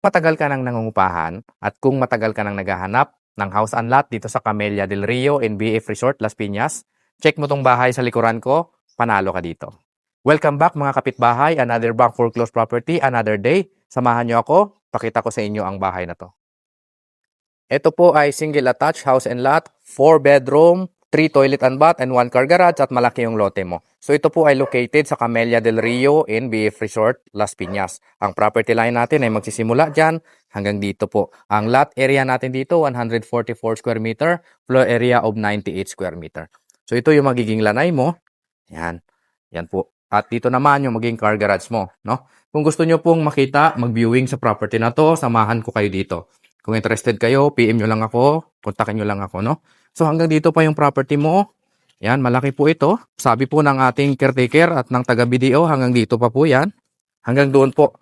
Matagal ka nang nangungupahan at kung matagal ka nang naghahanap ng house and lot dito sa Camellia del Rio and BF Resort, Las Piñas, check mo tong bahay sa likuran ko, panalo ka dito. Welcome back mga kapitbahay, another bank foreclosed property, another day. Samahan nyo ako, pakita ko sa inyo ang bahay na to. Ito po ay single attached house and lot, 4 bedroom, 3 toilet and bath, and 1 car garage at malaki yung lote mo. So ito po ay located sa Camellia del Rio in BF Resort, Las Piñas. Ang property line natin ay magsisimula dyan hanggang dito po. Ang lot area natin dito, 144 square meter, floor area of 98 square meter. So ito yung magiging lanay mo. Yan. Yan po. At dito naman yung magiging car garage mo. No? Kung gusto nyo pong makita, mag-viewing sa property na to, samahan ko kayo dito. Kung interested kayo, PM nyo lang ako, kontakin nyo lang ako, no? So hanggang dito pa yung property mo. Yan, malaki po ito. Sabi po ng ating caretaker at ng taga-BDO, hanggang dito pa po yan. Hanggang doon po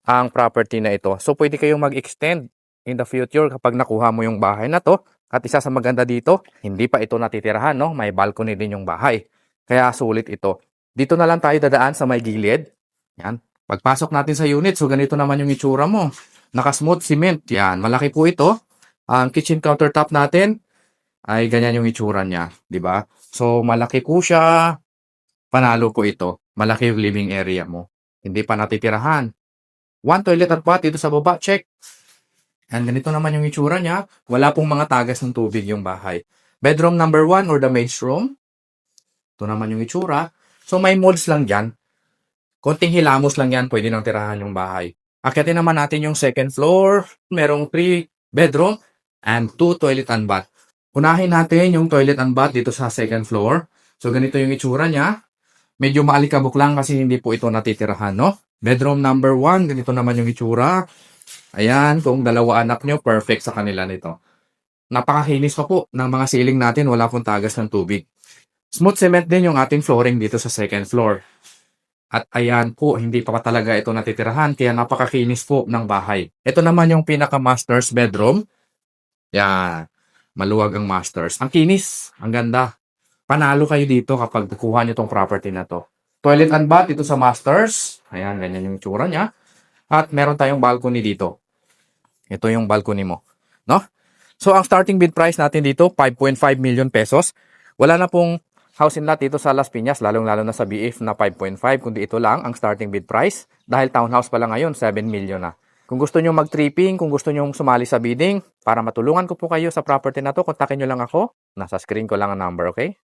ang property na ito. So pwede kayong mag-extend in the future kapag nakuha mo yung bahay na to. At isa sa maganda dito, hindi pa ito natitirahan, no? May balcony din yung bahay. Kaya sulit ito. Dito na lang tayo dadaan sa may gilid. Yan. Pagpasok natin sa unit, so ganito naman yung itsura mo. Naka-smooth cement. Yan, malaki po ito. Ang kitchen countertop natin ay ganyan yung itsura niya, di ba? So malaki po siya. Panalo ko ito. Malaki yung living area mo. Hindi pa natitirahan. 1 toilet at bath dito sa baba, check. And ganito naman yung itsura niya. Wala pong mga tagas ng tubig yung bahay. Bedroom number 1 or the maid's room. Ito naman yung itsura. So may molds lang dyan. Konting hilamos lang yan, pwede nang tirahan yung bahay. Akyatin naman natin yung second floor. Merong 3 bedroom and 2 toilet and bath. Unahin natin yung toilet and bath dito sa second floor. So ganito yung itsura niya. Medyo maalikabok lang kasi hindi po ito natitirahan, no? Bedroom number 1, ganito naman yung itsura. Ayan, kung dalawa anak nyo, perfect sa kanila nito. Napakakinis pa po ng mga ceiling natin, wala pong tagas ng tubig. Smooth cement din yung ating flooring dito sa second floor. At ayan po, hindi pa talaga ito natitirahan, kaya napakakinis po ng bahay. Ito naman yung pinaka-master's bedroom. Yan, maluwag ang masters. Ang kinis, ang ganda. Panalo kayo dito kapag kukuha nyo tong property na to. Toilet and bath dito sa masters. Ayan, ganyan yung tsura niya. At meron tayong balcony dito. Ito yung balcony mo. No? So, ang starting bid price natin dito, 5.5 million pesos. Wala na pong house and lot dito sa Las Piñas, lalong-lalo na sa BF na 5.5, kundi ito lang ang starting bid price. Dahil townhouse pa lang ngayon, 7 million na. Kung gusto nyo mag-tripping, kung gusto nyo sumali sa bidding, para matulungan ko po kayo sa property na to, kontakin nyo lang ako. Nasa screen ko lang ang number, okay?